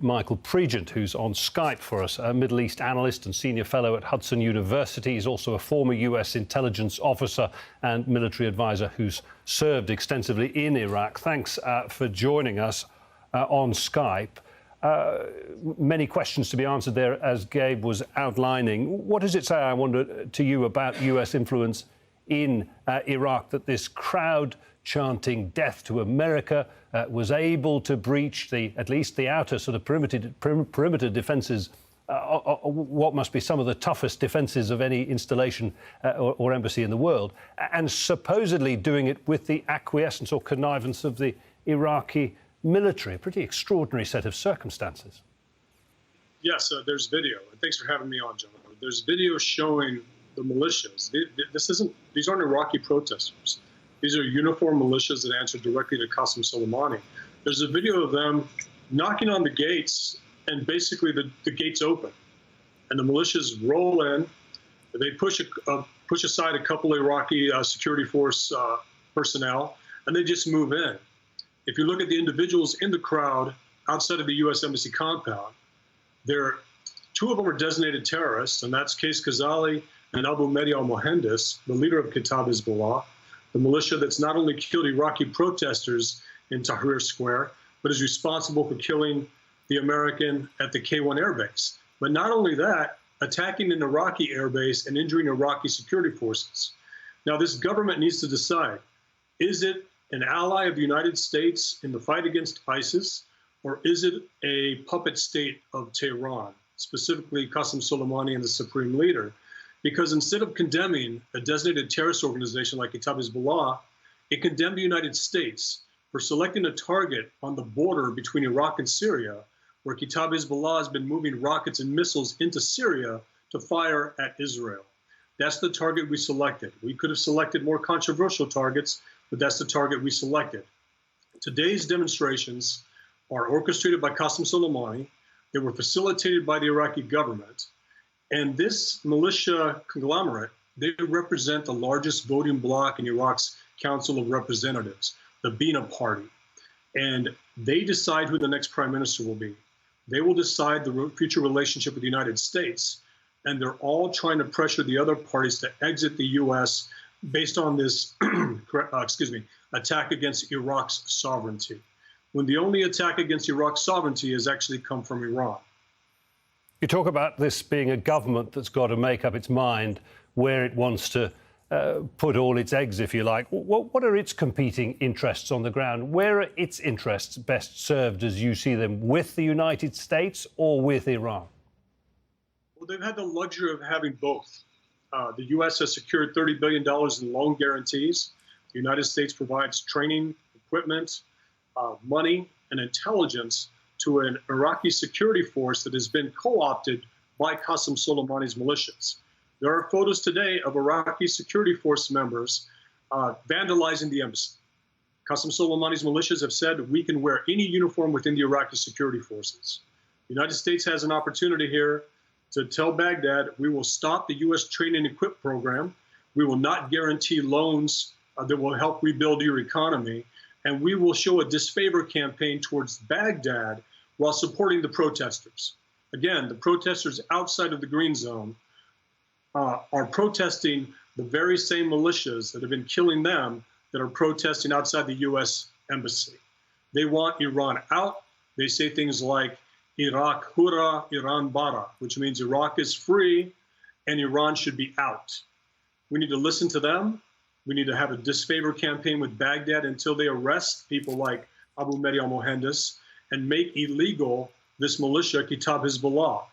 Michael Pregent, who's on Skype for us, a Middle East analyst and senior fellow at Hudson University. He's also a former US intelligence officer and military advisor who's served extensively in Iraq. Thanks for joining us on Skype. Many questions to be answered there, as Gabe was outlining. What does it say, I wonder, to you about US influence in Iraq, that this crowd chanting death to America was able to breach at least the outer sort of perimeter defences, what must be some of the toughest defences of any installation or embassy in the world, and supposedly doing it with the acquiescence or connivance of the Iraqi military? A pretty extraordinary set of circumstances. Yes, there's video. And thanks for having me on, John. There's video showing the militias. These aren't Iraqi protesters. These are uniformed militias that answer directly to Qasem Soleimani. There's a video of them knocking on the gates, and basically the gates open. And the militias roll in. They push aside a couple Iraqi security force personnel, and they just move in. If you look at the individuals in the crowd outside of the U.S. Embassy compound, two of them are designated terrorists, and that's Qais Khazali and Abu Mahdi al-Mohandes, the leader of Kataib Hezbollah, the militia that's not only killed Iraqi protesters in Tahrir Square, but is responsible for killing the American at the K-1 airbase. But not only that, attacking an Iraqi airbase and injuring Iraqi security forces. Now, this government needs to decide, is it an ally of the United States in the fight against ISIS, or is it a puppet state of Tehran, specifically Qasem Soleimani and the supreme leader? Because instead of condemning a designated terrorist organization like Kataib Hezbollah, it condemned the United States for selecting a target on the border between Iraq and Syria, where Kataib Hezbollah has been moving rockets and missiles into Syria to fire at Israel. That's the target we selected. We could have selected more controversial targets, but that's the target we selected. Today's demonstrations are orchestrated by Qasem Soleimani. They were facilitated by the Iraqi government. And this militia conglomerate, they represent the largest voting bloc in Iraq's Council of Representatives, the Bina Party. And they decide who the next prime minister will be. They will decide the future relationship with the United States. And they're all trying to pressure the other parties to exit the U.S. based on this attack against Iraq's sovereignty, when the only attack against Iraq's sovereignty has actually come from Iran. You talk about this being a government that's got to make up its mind where it wants to put all its eggs, if you like. What are its competing interests on the ground? Where are its interests best served, as you see them, with the United States or with Iran? Well, they've had the luxury of having both. The U.S. has secured $30 billion in loan guarantees. The United States provides training, equipment, money, and intelligence to an Iraqi security force that has been co-opted by Qasem Soleimani's militias. There are photos today of Iraqi security force members vandalizing the embassy. Qasem Soleimani's militias have said we can wear any uniform within the Iraqi security forces. The United States has an opportunity here to tell Baghdad, we will stop the U.S. train and equip program. We will not guarantee loans that will help rebuild your economy. And we will show a disfavor campaign towards Baghdad while supporting the protesters. Again, the protesters outside of the green zone are protesting the very same militias that have been killing them that are protesting outside the U.S. embassy. They want Iran out. They say things like, Iraq hura, Iran bara, which means Iraq is free and Iran should be out. We need to listen to them. We need to have a disfavor campaign with Baghdad until they arrest people like Abu Mahdi al-Mohandes and make illegal this militia, Kataib Hezbollah.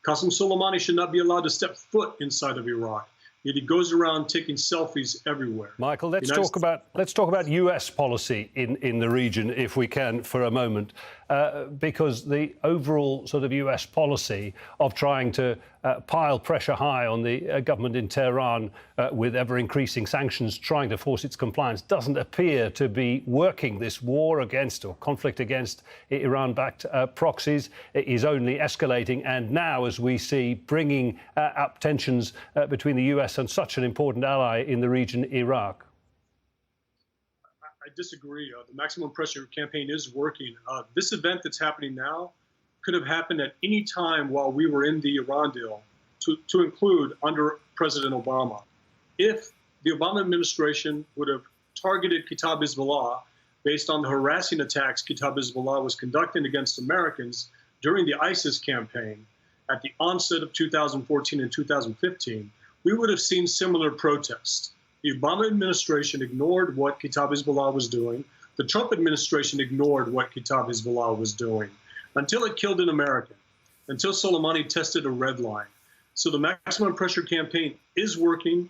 Qasem Soleimani should not be allowed to step foot inside of Iraq. Yet he goes around taking selfies everywhere. Michael, let's talk about U.S. policy in the region, if we can, for a moment, because the overall sort of U.S. policy of trying to pile pressure high on the government in Tehran with ever-increasing sanctions, trying to force its compliance, doesn't appear to be working. This war against, or conflict against, Iran-backed proxies is only escalating, and now, as we see, bringing up tensions between the U.S. and such an important ally in the region, Iraq. I disagree. The maximum pressure campaign is working. This event that's happening now could have happened at any time while we were in the Iran deal, to include under President Obama. If the Obama administration would have targeted Kitab Hezbollah based on the harassing attacks Kitab Hezbollah was conducting against Americans during the ISIS campaign at the onset of 2014 and 2015, we would have seen similar protests. The Obama administration ignored what Kitab Hezbollah was doing. The Trump administration ignored what Kitab Hezbollah was doing until it killed an American, until Soleimani tested a red line. So the maximum pressure campaign is working.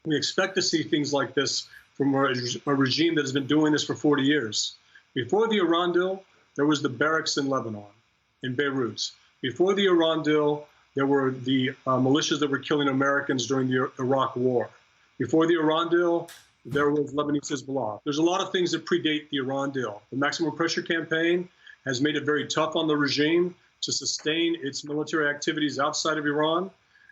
We expect to see things like this from a regime that has been doing this for 40 years. Before the Iran deal, there was the barracks in Lebanon, in Beirut. Before the Iran deal, there were the militias that were killing Americans during the Iraq War. Before the Iran deal, there was Lebanese Hezbollah. There's a lot of things that predate the Iran deal. The maximum pressure campaign has made it very tough on the regime to sustain its military activities outside of Iran.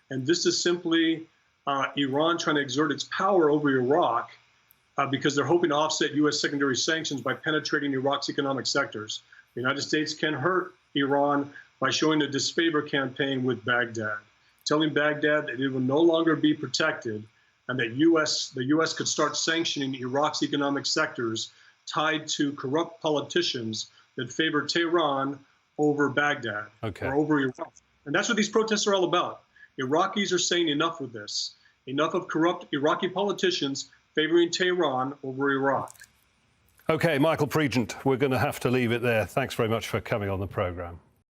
And this is simply Iran trying to exert its power over Iraq because they're hoping to offset U.S. secondary sanctions by penetrating Iraq's economic sectors. The United States can hurt Iran by showing a disfavor campaign with Baghdad, telling Baghdad that it will no longer be protected and that the U.S. could start sanctioning Iraq's economic sectors tied to corrupt politicians that favor Tehran over Baghdad or over Iraq. And that's what these protests are all about. Iraqis are saying enough with this. Enough of corrupt Iraqi politicians favoring Tehran over Iraq. OK, Michael Pregent, we're going to have to leave it there. Thanks very much for coming on the programme.